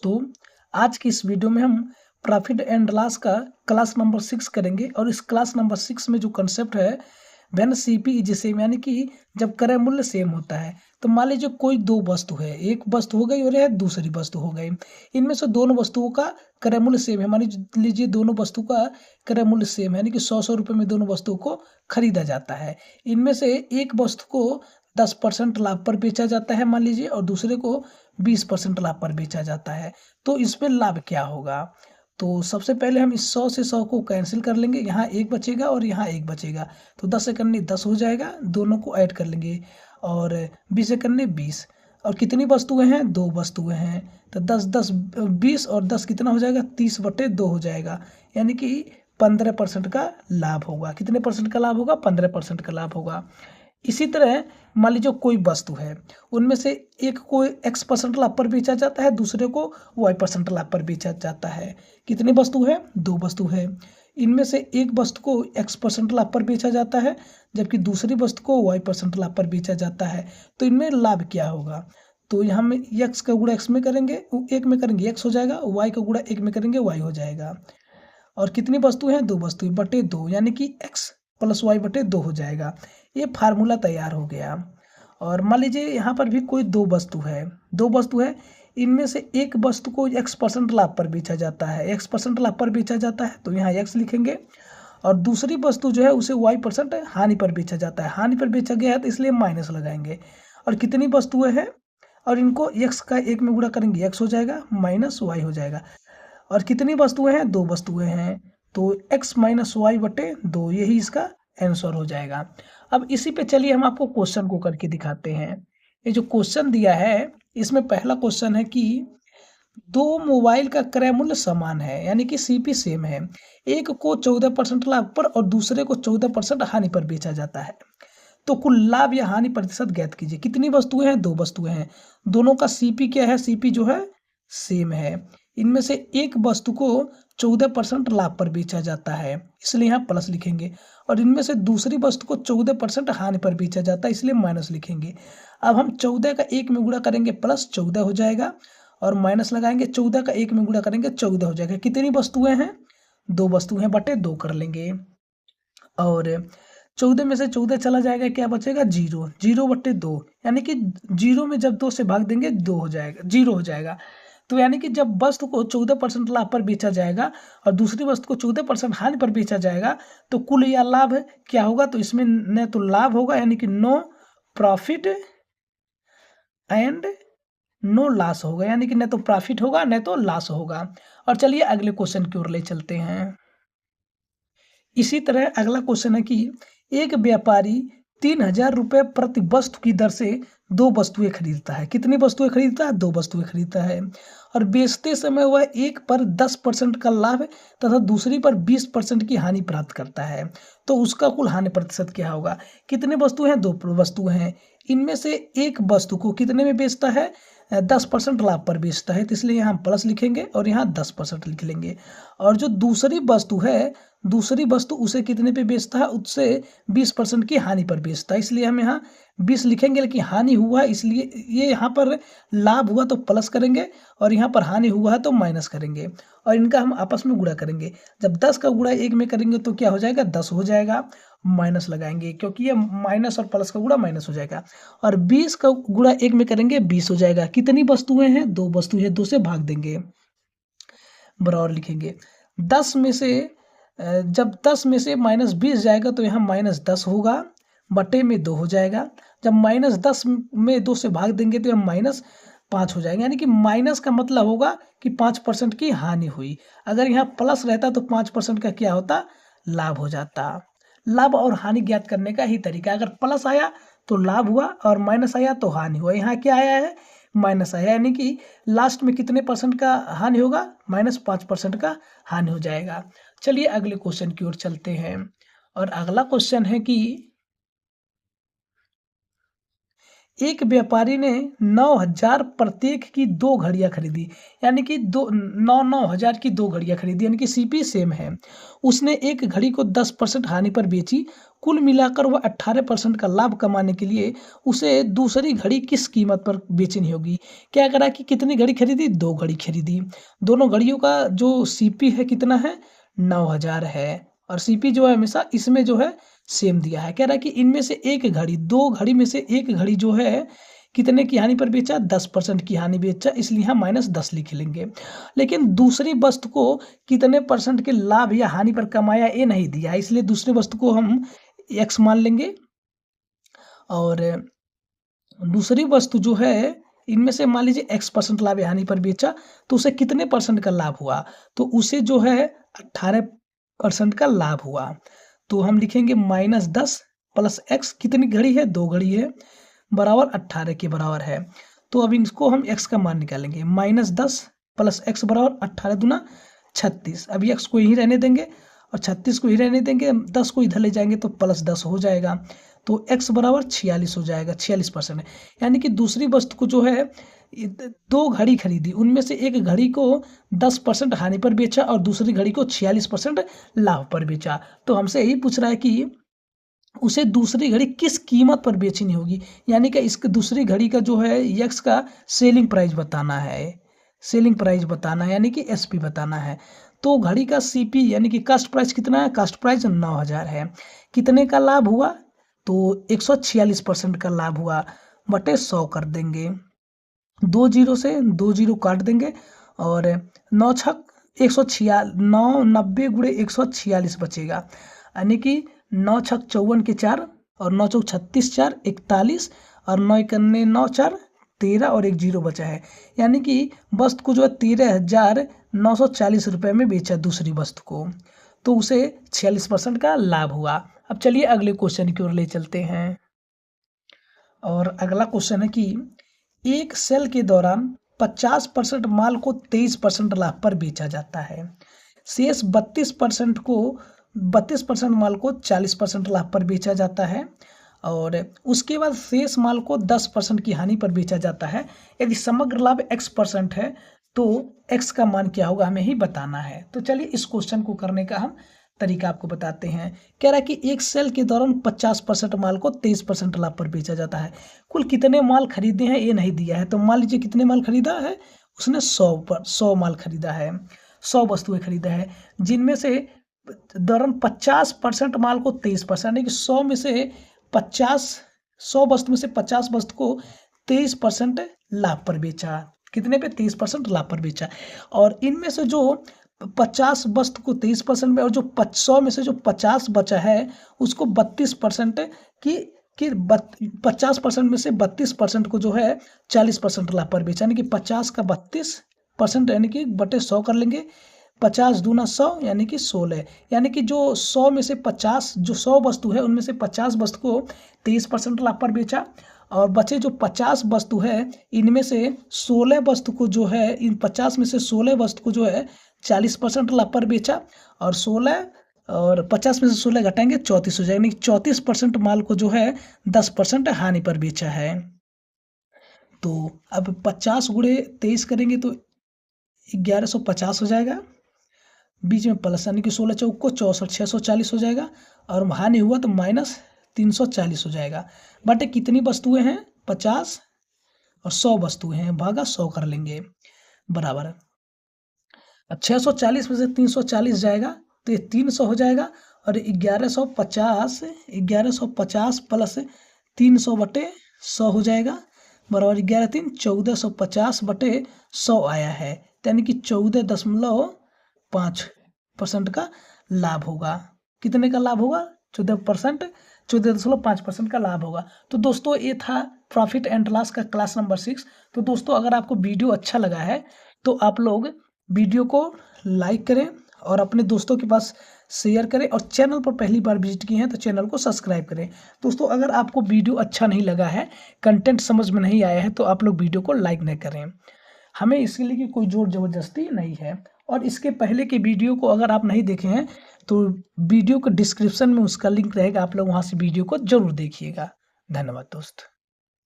दोस्तों, आज की इस वीडियो में हम प्रॉफिट एंड लॉस का क्लास नंबर 6 करेंगे और इस क्लास नंबर 6 में जो कंसेप्ट है व्हेन सीपी इज सेम, यानी कि जब क्रय मूल्य सेम होता है। तो मान लीजिए कोई दो वस्तु है, एक वस्तु हो गई और यह दूसरी वस्तु हो गई। इनमें से दोनों वस्तुओं का क्रय मूल्य सेम है। मान लीजिए दोनों वस्तु का क्रय मूल्य सेम है, यानी कि 100 रुपये में दोनों वस्तुओं को खरीदा जाता है। इनमें से एक वस्तु को 10% लाभ पर बेचा जाता है मान लीजिए, और दूसरे को 20% लाभ पर बेचा जाता है। तो इसमें लाभ क्या होगा? तो सबसे पहले हम इस 100 से 100 को कैंसिल कर लेंगे, यहाँ एक बचेगा और यहाँ एक बचेगा। तो 10 से करने 10 हो जाएगा, दोनों को ऐड कर लेंगे, और 20 से करने 20। और कितनी वस्तुएं हैं? दो वस्तुएं हैं। तो 10 10 20 और 10 कितना हो जाएगा? 30/2 हो जाएगा, यानी कि 15% का लाभ होगा। कितने परसेंट का लाभ होगा? 15% का लाभ होगा। इसी तरह मान लीजिए कोई वस्तु है, उनमें से एक को x% लाभ पर बेचा जाता है, दूसरे को y% लाभ पर बेचा जाता है। कितनी वस्तु है? दो वस्तु है। इनमें से एक वस्तु को x% लाभ पर बेचा जाता है, जबकि दूसरी वस्तु को y% लाभ पर बेचा जाता है। तो इनमें लाभ क्या होगा? तो यहाँ में x का गुणा x में करेंगे, एक में करेंगे x हो जाएगा, y का गुणा एक में करेंगे y हो जाएगा। और कितनी वस्तु है? दो वस्तु बटे दो, यानी कि x प्लस वाई बटे 2 हो जाएगा। ये फार्मूला तैयार हो गया। और मान लीजिए यहाँ पर भी कोई दो वस्तु है, इनमें से एक वस्तु को x% लाभ पर बेचा जाता है, x% लाभ पर बेचा जाता है, तो यहाँ x लिखेंगे। और दूसरी वस्तु जो है उसे y% हानि पर बेचा जाता है, हानि पर बेचा गया है तो इसलिए माइनस लगाएंगे। और कितनी वस्तुएं हैं? और इनको x का एक में गुणा करेंगे, x हो जाएगा माइनस y हो जाएगा। और कितनी वस्तुएं हैं? दो वस्तुएं हैं, तो x माइनस वाई बटे 2, यही इसका आंसर हो जाएगा। अब इसी पे चलिए हम आपको क्वेश्चन को करके दिखाते हैं। ये जो क्वेश्चन दिया है, इसमें पहला क्वेश्चन है कि दो मोबाइल का क्रय मूल्य समान है, यानी कि सीपी सेम है। एक को 14% लाभ पर और दूसरे को 14% हानि पर बेचा जाता है। तो कुल लाभ या हानि प्रतिशत ज्ञात कीजिए। कितनी वस्तुएं हैं? दो वस्तुएं हैं। दोनों का सीपी क्या है? सीपी जो है सेम है। इनमें से एक वस्तु को 14% लाभ पर बेचा जाता है, इसलिए यहाँ प्लस लिखेंगे। और इनमें से दूसरी वस्तु को 14% हानि पर बेचा जाता है, इसलिए माइनस लिखेंगे। अब हम 14 का एक में गुणा करेंगे, प्लस 14 हो जाएगा, और माइनस लगाएंगे, 14 का एक में गुणा करेंगे, 14 हो जाएगा। कितनी वस्तुएं हैं? दो वस्तुएं, बटे 2 कर लेंगे। और 14 में से 14 चला जाएगा, क्या बचेगा? 0, 0/2, यानी कि 0 में जब 2 से भाग देंगे 2 हो जाएगा, 0 हो जाएगा। तो यानी कि जब वस्तु को 14% लाभ पर बेचा जाएगा और दूसरी वस्तु को 14% हानि पर बेचा जाएगा, तो कुल या लाभ क्या होगा? तो इसमें न तो लाभ होगा, यानी कि no profit and no loss होगा, यानी कि न तो प्रॉफिट होगा न तो लॉस होगा। और चलिए अगले क्वेश्चन की ओर ले चलते हैं। इसी तरह अगला क्वेश्चन है कि एक व्यापारी 3000 रुपये प्रति वस्तु की दर से दो वस्तुएं खरीदता है। कितनी वस्तुएं खरीदता है? दो वस्तुएं खरीदता है। और बेचते समय वह एक पर 10% का लाभ तथा दूसरी पर 20% की हानि प्राप्त करता है। तो उसका कुल हानि प्रतिशत क्या होगा? कितने वस्तुएं हैं? दो वस्तुएं हैं। इनमें से एक वस्तु को कितने में बेचता है? 10% लाभ पर बेचता है, तो इसलिए यहाँ प्लस लिखेंगे और यहाँ 10% लिख लेंगे। और जो दूसरी वस्तु है, दूसरी वस्तु उसे कितने पे बेचता है? उससे 20% की हानि पर बेचता है, इसलिए हम यहाँ 20 लिखेंगे। लेकिन हानि हुआ इसलिए ये यहाँ पर लाभ हुआ तो प्लस करेंगे, और यहाँ पर हानि हुआ है तो माइनस करेंगे, और इनका हम आपस में गुणा करेंगे। जब 10 का गुणा एक में करेंगे तो क्या हो जाएगा? 10 हो जाएगा, माइनस लगाएंगे क्योंकि ये माइनस और प्लस का गुणा माइनस हो जाएगा। और 20 का गुणा एक में करेंगे, 20 हो जाएगा। कितनी वस्तुएं हैं? दो वस्तु है, 2 से भाग देंगे, बराबर लिखेंगे। 10 में से जब 10 में से -20 जाएगा तो यहाँ -10 होगा, बटे में 2 हो जाएगा। जब -10 में 2 से भाग देंगे तो यहाँ -5 हो जाएगा, यानी कि माइनस का मतलब होगा कि 5% की हानि हुई। अगर यहाँ प्लस रहता तो 5% का क्या होता? लाभ हो जाता। लाभ और हानि ज्ञात करने का ही तरीका, अगर प्लस आया तो लाभ हुआ और माइनस आया तो हानि हुआ। यहाँ क्या आया है? माइनस आया, यानी कि लास्ट में कितने परसेंट का हानि होगा? -5% का हानि हो जाएगा। चलिए अगले क्वेश्चन की ओर चलते हैं। और अगला क्वेश्चन है कि एक व्यापारी ने 9,000 प्रत्येक की 2 घड़ियाँ खरीदी, यानी कि 9,000 की 2 घड़ियाँ खरीदी, यानी कि सीपी सेम है। उसने एक घड़ी को 10% हानि पर बेची। कुल मिलाकर वह 18% का लाभ कमाने के लिए उसे दूसरी घड़ी किस कीमत पर बेचनी होगी? क्या करा कि कितनी घड़ी खरीदी? 2 घड़ी खरीदी। दोनों घड़ियों का जो सीपी है कितना है? 9,000 है, और सीपी जो है हमेशा इसमें जो है सेम दिया है। कह रहा है कि इनमें से एक घड़ी, 2 घड़ी में से एक घड़ी जो है कितने की हानि पर बेचा? 10% की हानि बेचा, इसलिए यहाँ -10 लिख लेंगे। लेकिन दूसरी वस्तु को कितने परसेंट के लाभ या हानि पर कमाया ये नहीं दिया है, इसलिए दूसरी वस्तु को हम x मान लेंगे। और दूसरी वस्तु जो है इनमें से मान लीजिए x% लाभ या हानि पर बेचा, तो उसे कितने परसेंट का लाभ हुआ? तो उसे जो है 18% का लाभ हुआ। तो हम लिखेंगे -10 प्लस x, कितनी घड़ी है? 2 घड़ी है, बराबर 18 के बराबर है। तो अब इसको हम x का मान निकालेंगे। -10 प्लस x बराबर 18 दूना 36। अभी x को यहीं रहने देंगे और 36 को ही रहने देंगे, 10 को इधर ले जाएंगे तो +10 हो जाएगा। तो x बराबर 46 हो जाएगा, 46%। यानी कि दूसरी वस्तु को जो है 2 घड़ी खरीदी, उनमें से एक घड़ी को 10% हानि पर बेचा और दूसरी घड़ी को 46% लाभ पर बेचा। तो हमसे यही पूछ रहा है कि उसे दूसरी घड़ी किस कीमत पर बेचनी होगी, यानी कि इसके दूसरी घड़ी का जो है x का सेलिंग प्राइस बताना है, सेलिंग प्राइस बताना है, यानी कि एसपी बताना है। तो घड़ी का सीपी यानी कि कास्ट प्राइस कितना है? कास्ट प्राइस 9,000 है। कितने का लाभ हुआ? तो 146% का लाभ हुआ, बटे 100 कर देंगे। 2 जीरो से 2 जीरो काट देंगे और 9 छक 990 गुणे 146 बचेगा, यानी कि 9 छक 54 के 4 और 9 चौक 36 4 41 और 9 इकन्ने 9 4 13 और 1 जीरो बचा है, यानी कि वस्तु को जो है 13,940 रुपये में बेचा दूसरी वस्तु को, तो उसे 46% का लाभ हुआ। अब चलिए अगले क्वेश्चन की ओर ले चलते हैं। और अगला क्वेश्चन है कि एक सेल के दौरान 50% माल को 23% लाभ पर बेचा जाता है। शेष 32% माल को 40% लाभ पर बेचा जाता है और उसके बाद शेष माल को 10% की हानि पर बेचा जाता है। यदि समग्र लाभ x% है तो x का मान क्या होगा हमें ही बताना है। तो चलिए इस क्वेश्चन को करने का हम तरीका आपको बताते हैं। कह रहा है कि एक सेल के दौरान 50% माल को 23% लाभ पर बेचा जाता है। कुल कितने माल खरीदे हैं ये नहीं दिया है, तो मान लीजिए कितने माल खरीदा है उसने 100 माल खरीदा है, 100 वस्तुएं खरीदा है, जिनमें से दौरान 50% माल को 23%, यानी कि 100 में से 100 वस्तु में से 50 वस्तु को 23% लाभ पर बेचा। कितने पे? 23% लाभ पर बेचा। और इनमें से जो 50 वस्तु को 23% में और जो 100 में से जो 50 बचा है उसको 32% की 50% में से 32% को जो है 40% लाभ पर बेचा, यानी कि 50 का 32% यानी कि बटे 100 कर लेंगे। 50 दूना 100 यानी कि 16, यानी कि जो 100 में से 50 जो 100 वस्तु है उनमें से 50 वस्तु को 23% लाभ पर बेचा और बचे जो 50 वस्तु है इनमें से 16 वस्तु को जो है इन 50 में से 16 वस्तु को जो है 40% लाभ पर बेचा और 16 और 50 में से 16 घटाएंगे 34 हो जाएगा, यानी 34% माल को जो है 10% हानि पर बेचा है। तो अब 50 गुणे 23 करेंगे तो 1150 हो जाएगा, बीच में प्लस यानी कि 16 चौक को 64 640 हो जाएगा और हानि हुआ तो -340 हो जाएगा। बटे कितनी वस्तुएं हैं? 50 और 100 वस्तुएं हैं, भागा 100 कर लेंगे बराबर। अब 640 में से 340 जाएगा तो ये 300 हो जाएगा और 1150 प्लस 300 बटे 100 हो जाएगा बराबर 11 3 1450 बटे 100 आया है, यानी कि 14.5% का लाभ होगा। कितने का लाभ होगा? 14.5% का लाभ होगा। तो दोस्तों ये था प्रॉफिट एंड लॉस का क्लास नंबर 6। तो दोस्तों अगर आपको वीडियो अच्छा लगा है तो आप लोग वीडियो को लाइक करें और अपने दोस्तों के पास शेयर करें और चैनल पर पहली बार विजिट किए हैं तो चैनल को सब्सक्राइब करें। दोस्तों अगर आपको वीडियो अच्छा नहीं लगा है, कंटेंट समझ में नहीं आया है तो आप लोग वीडियो को लाइक नहीं करें, हमें इसके लिए कि कोई जोर ज़बरदस्ती नहीं है। और इसके पहले के वीडियो को अगर आप नहीं देखे हैं तो वीडियो के डिस्क्रिप्शन में उसका लिंक रहेगा, आप लोग वहाँ से वीडियो को ज़रूर देखिएगा। धन्यवाद दोस्त।